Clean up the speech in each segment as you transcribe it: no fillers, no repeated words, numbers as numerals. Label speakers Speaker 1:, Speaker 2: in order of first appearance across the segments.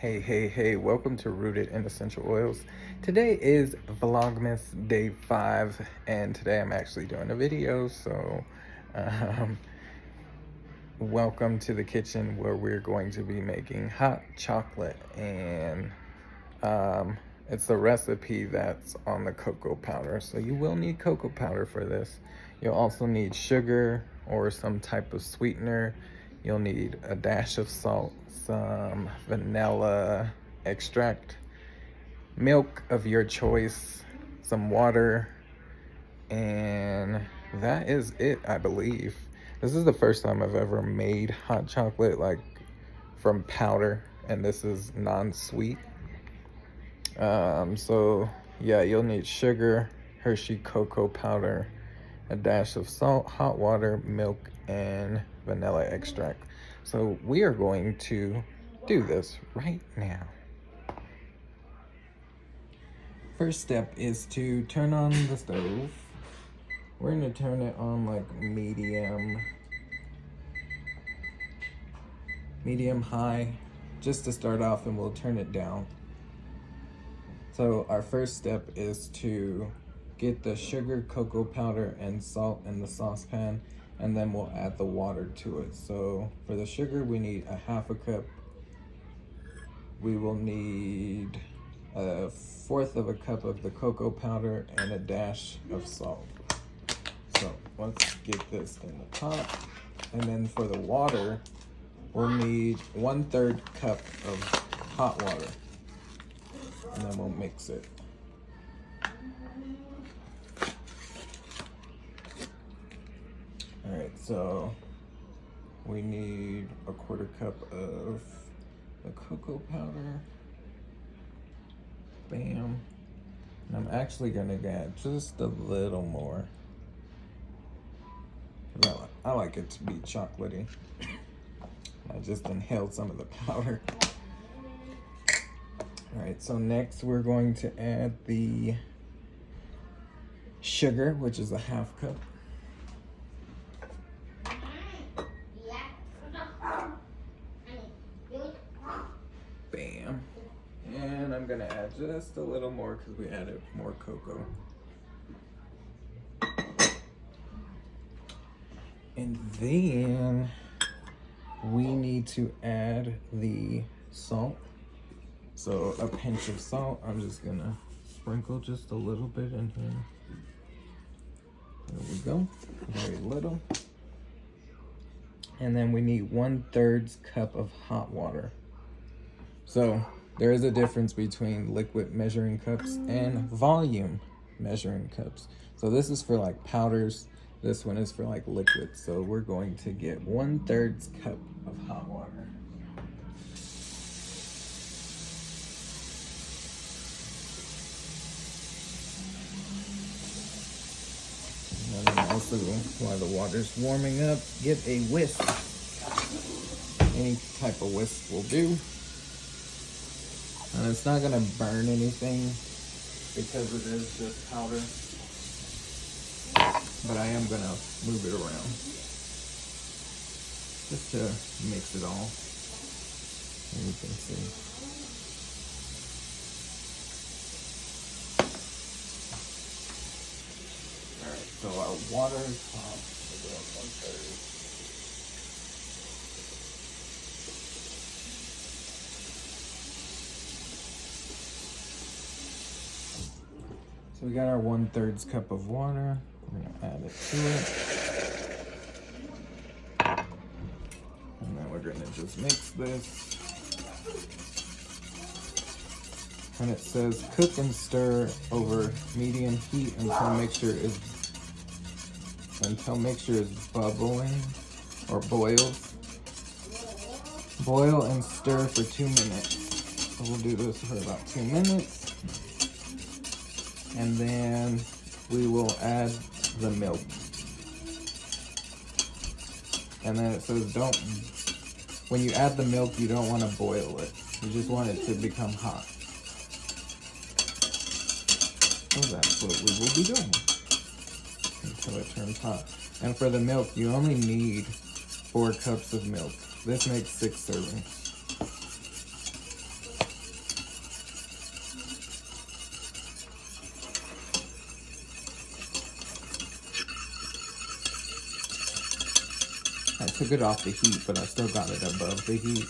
Speaker 1: Hey, welcome to Rooted in Essential Oils. Today is Vlogmas Day 5, and today I'm actually doing a video, so um, welcome to the kitchen where we're going to be making hot chocolate, and it's the recipe that's on the cocoa powder, so you will need cocoa powder for this. You'll also need sugar or some type of sweetener. You'll need a dash of salt, some vanilla extract, milk of your choice, some water, and that is it, I believe. This is the first time I've ever made hot chocolate like from powder, and this is non-sweet. So yeah, you'll need sugar, Hershey cocoa powder, a dash of salt, hot water, milk, and vanilla extract. So we are going to do this right now. First step is to turn on the stove. We're gonna turn it on like medium high, just to start off, and we'll turn it down. So our first step is to get the sugar, cocoa powder, and salt in the saucepan, and then we'll add the water to it. So for the sugar, we need a half a cup. We will need 1/4 of a cup of the cocoa powder and a dash of salt. So let's get this in the pot. And then for the water, we'll need 1/3 cup of hot water. And then we'll mix it. All right, so we need a 1/4 cup of the cocoa powder. Bam. And I'm actually gonna add just a little more. I like it to be chocolatey. I just inhaled some of the powder. All right, so next we're going to add the sugar, which is a half cup. Bam. And I'm gonna add just a little more because we added more cocoa. And then we need to add the salt. So a pinch of salt. I'm just gonna sprinkle just a little bit in here. There we go, very little. And then we need 1/3 cup of hot water. So there is a difference between liquid measuring cups and volume measuring cups. So this is for like powders. This one is for like liquids. So we're going to get 1/3 cup of hot water. And then also, while the water's warming up, get a whisk. Any type of whisk will do. And it's not gonna burn anything because it is just powder. But I am gonna move it around just to mix it all. And you can see. Alright, so our water is hot. About 1/3. So we got our 1/3 cup of water. We're gonna add it to it. And then we're gonna just mix this. And it says cook and stir over medium heat until mixture is bubbling or boils. Boil and stir for 2 minutes. So we'll do this for about 2 minutes. And then we will add the milk. And then it says when you add the milk, you don't want to boil it. You just want it to become hot. So that's what we will be doing until it turns hot. And for the milk, you only need 4 cups of milk. This makes 6 servings. took it off the heat, but I still got it above the heat.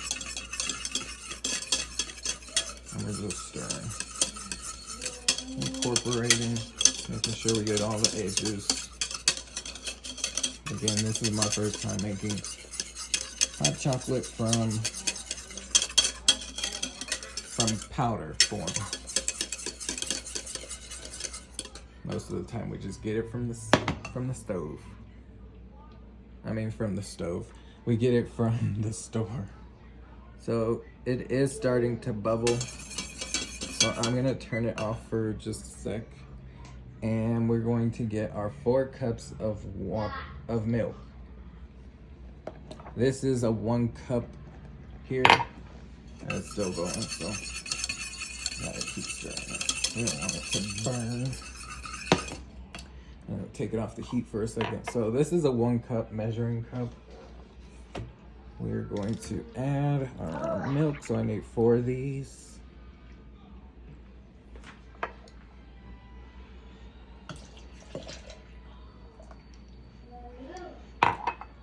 Speaker 1: And we're just stirring. Incorporating, making sure we get all the edges. Again, this is my first time making hot chocolate from powder form. Most of the time we just get it from the stove. I mean from the stove. We get it from the store. So it is starting to bubble. So I'm gonna turn it off for just a sec. And we're going to get our 4 cups of milk. This is a 1 cup here. And it's still going, so gotta keep stirring it. We don't want it to burn. I'm gonna take it off the heat for a second. So this is a 1 cup measuring cup. We're going to add our milk. So I need 4 of these.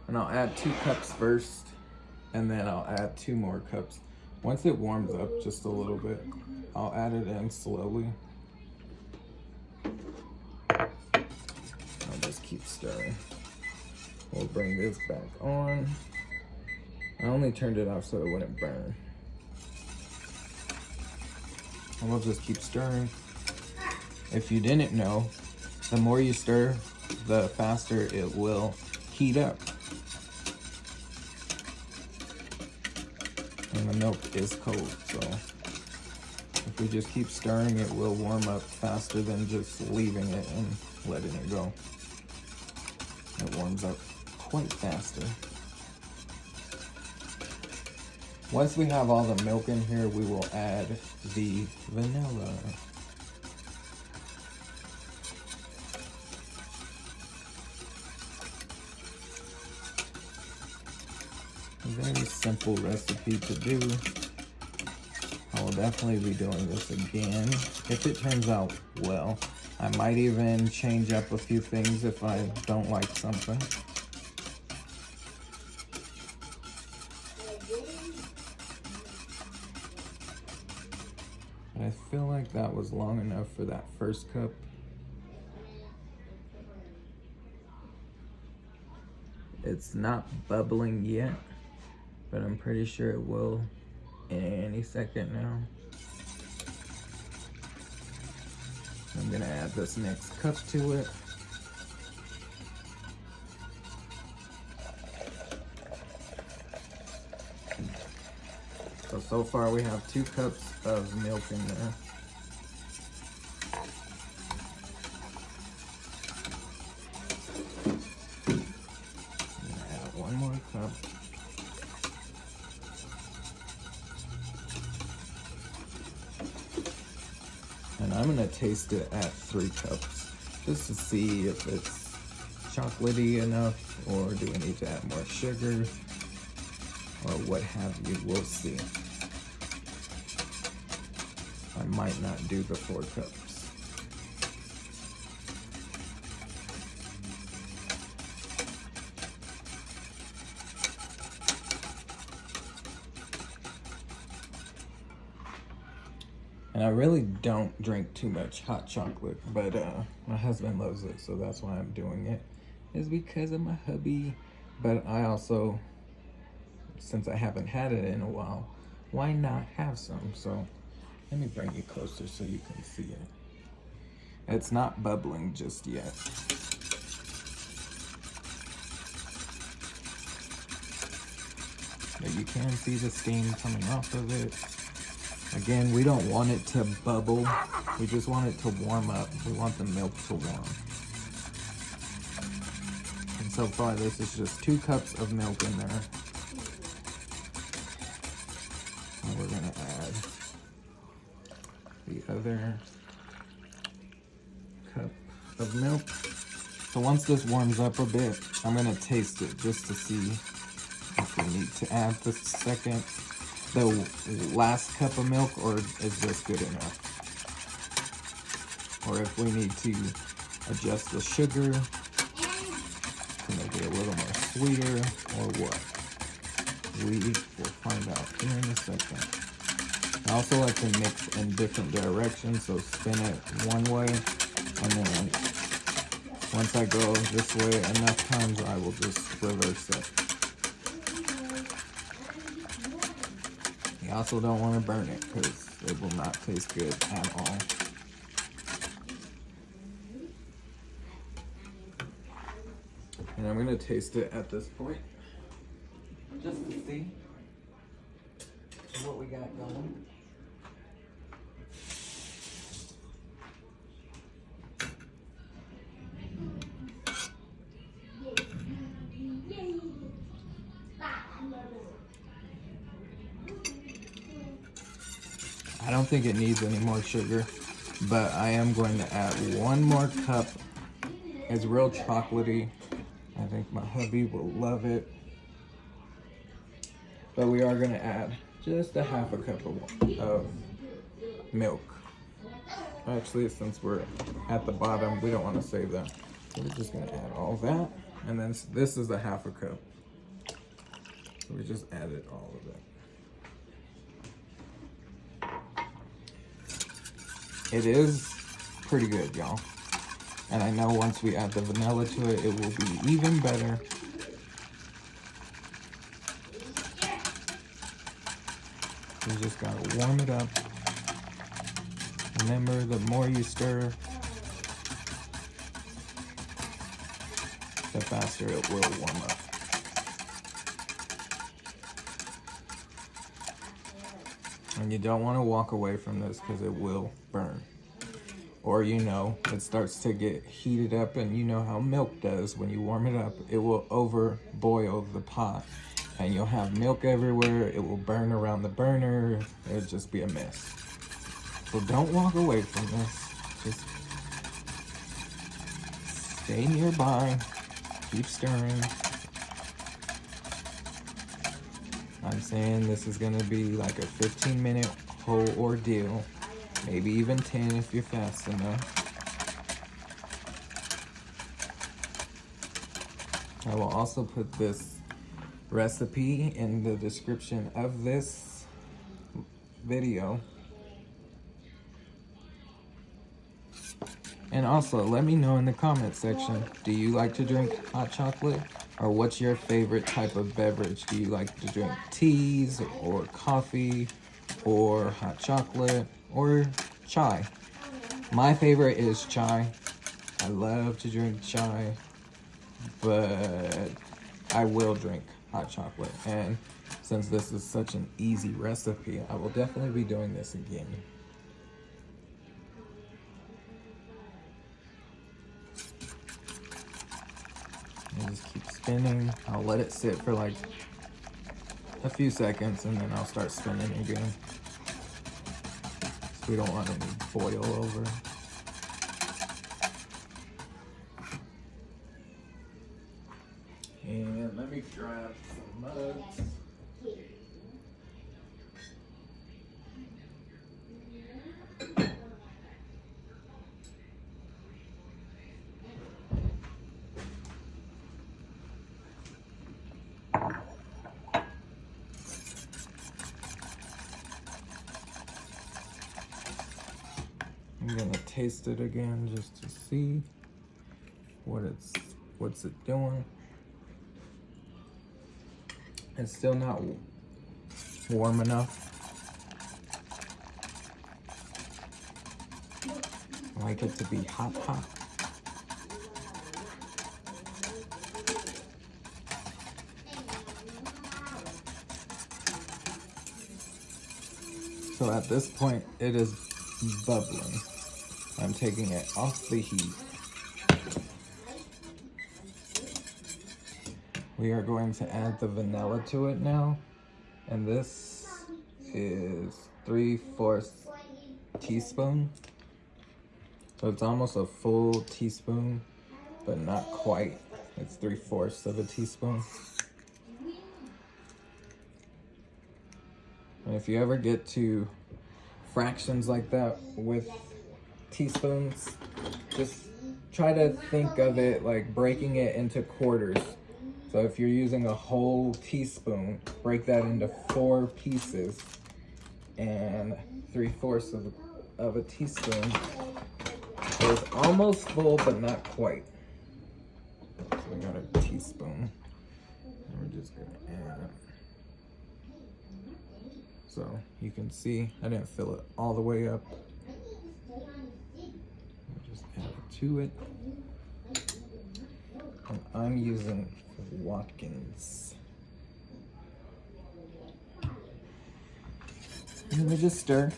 Speaker 1: And I'll add 2 cups first, and then I'll add 2 more cups. Once it warms up just a little bit, I'll add it in slowly. I'll just keep stirring. We'll bring this back on. I only turned it off so it wouldn't burn. And we'll just keep stirring. If you didn't know, the more you stir, the faster it will heat up. And the milk is cold, so if we just keep stirring, it will warm up faster than just leaving it and letting it go. It warms up quite faster. Once we have all the milk in here, we will add the vanilla. A very simple recipe to do. I will definitely be doing this again if it turns out well. I might even change up a few things if I don't like something. I feel like that was long enough for that first cup. It's not bubbling yet, but I'm pretty sure it will any second now. I'm gonna add this next cup to it. So far we have 2 cups of milk in there. I'm gonna add 1 more cup. And I'm gonna taste it at 3 cups, just to see if it's chocolatey enough, or do we need to add more sugar, or what have you. We'll see. I might not do the 4 cups. And I really don't drink too much hot chocolate, but my husband loves it, so that's why I'm doing it. It's because of my hubby, but I also, since I haven't had it in a while, why not have some? So let me bring you closer so you can see it. It's not bubbling just yet. But you can see the steam coming off of it. Again, we don't want it to bubble. We just want it to warm up. We want the milk to warm. And so far, this is just 2 cups of milk in there. And we're gonna add the other cup of milk. So once this warms up a bit, I'm gonna taste it just to see if we need to add the last cup of milk, or is this good enough? Or if we need to adjust the sugar to make it a little more sweeter or what? We will find out here in a second. I also like to mix in different directions, so spin it one way, and then once I go this way enough times, I will just reverse it. You also don't want to burn it because it will not taste good at all. And I'm going to taste it at this point, just to see what we got going. I don't think it needs any more sugar, but I am going to add one more cup. It's real chocolatey. I think my hubby will love it. But we are going to add just a half a cup of milk. Actually, since we're at the bottom, we don't want to save that. So we're just going to add all that. And then this is a half a cup. So we just added all of it. It is pretty good, y'all. And I know once we add the vanilla to it, it will be even better. You just gotta warm it up. Remember, the more you stir, the faster it will warm up. And you don't want to walk away from this because it will burn. Or it starts to get heated up, and you know how milk does. When you warm it up, it will over boil the pot. And you'll have milk everywhere. It will burn around the burner. It'll just be a mess. So don't walk away from this. Just stay nearby. Keep stirring. I'm saying this is gonna be like a 15-minute whole ordeal. Maybe even 10 if you're fast enough. I will also put this recipe in the description of this video. And also, let me know in the comment section, do you like to drink hot chocolate? Or what's your favorite type of beverage? Do you like to drink teas or coffee or hot chocolate or chai? My favorite is chai. I love to drink chai, but I will drink hot chocolate. And since this is such an easy recipe, I will definitely be doing this again. And just keep spinning. I'll let it sit for like a few seconds, and then I'll start spinning again. So we don't want any boil over. And let me grab some mugs. I'm gonna taste it again just to see what's it doing. It's still not warm enough. I like it to be hot. So at this point, it is bubbling. I'm taking it off the heat. We are going to add the vanilla to it now. And this is 3/4 teaspoon. So it's almost a full teaspoon, but not quite. It's 3/4 of a teaspoon. And if you ever get to fractions like that with teaspoons, just try to think of it like breaking it into quarters. So if you're using a whole teaspoon, break that into 4 pieces, and 3/4 of a teaspoon is almost full, but not quite. So we got a teaspoon, and we're just gonna add. So you can see I didn't fill it all the way up. Just add it to it. And I'm using Watkins. And we just stir.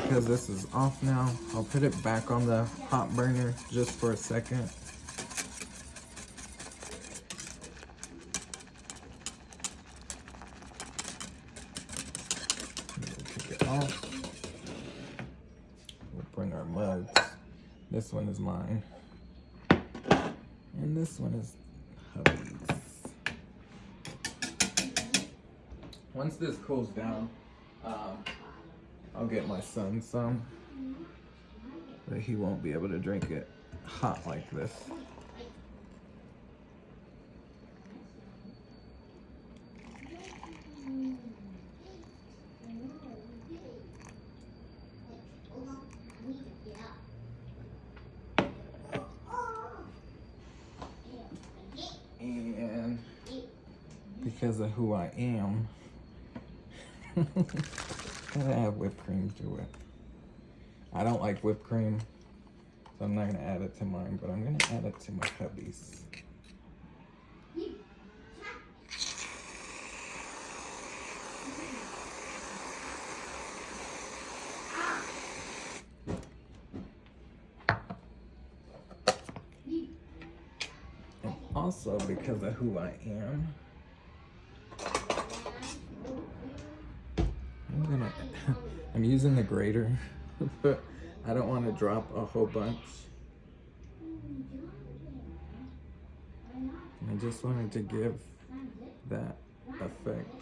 Speaker 1: Because this is off now, I'll put it back on the hot burner just for a second. Take it off. We'll bring our mugs. This one is mine. And this one is hubby's. Once this cools down, I'll get my son some, but he won't be able to drink it hot like this. And because of who I am, gotta have whipped cream to it. I don't like whipped cream, so I'm not gonna add it to mine, but I'm gonna add it to my hubby's. And also because of who I am, I'm using the grater, but I don't want to drop a whole bunch. I just wanted to give that effect.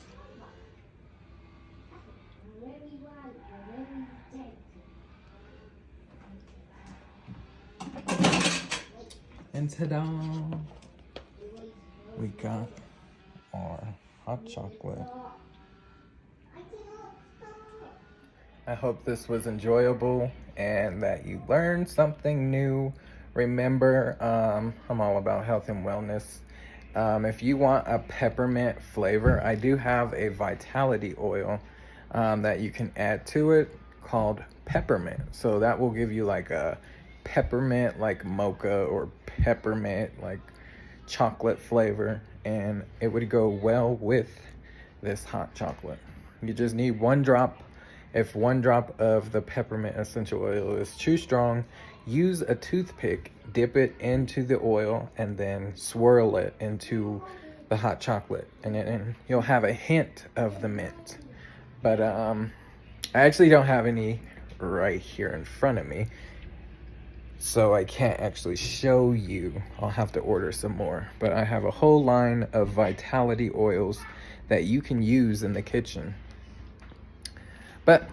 Speaker 1: And ta-da! We got our hot chocolate. I hope this was enjoyable and that you learned something new. Remember, I'm all about health and wellness. If you want a peppermint flavor, I do have a vitality oil that you can add to it called peppermint. So that will give you like a peppermint like mocha or peppermint like chocolate flavor, and it would go well with this hot chocolate. You just need 1 drop. If 1 drop of the peppermint essential oil is too strong, use a toothpick, dip it into the oil, and then swirl it into the hot chocolate. And then you'll have a hint of the mint. But I actually don't have any right here in front of me, so I can't actually show you. I'll have to order some more. But I have a whole line of vitality oils that you can use in the kitchen. But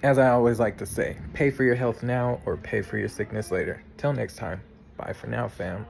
Speaker 1: as I always like to say, pay for your health now or pay for your sickness later. Till next time, bye for now, fam.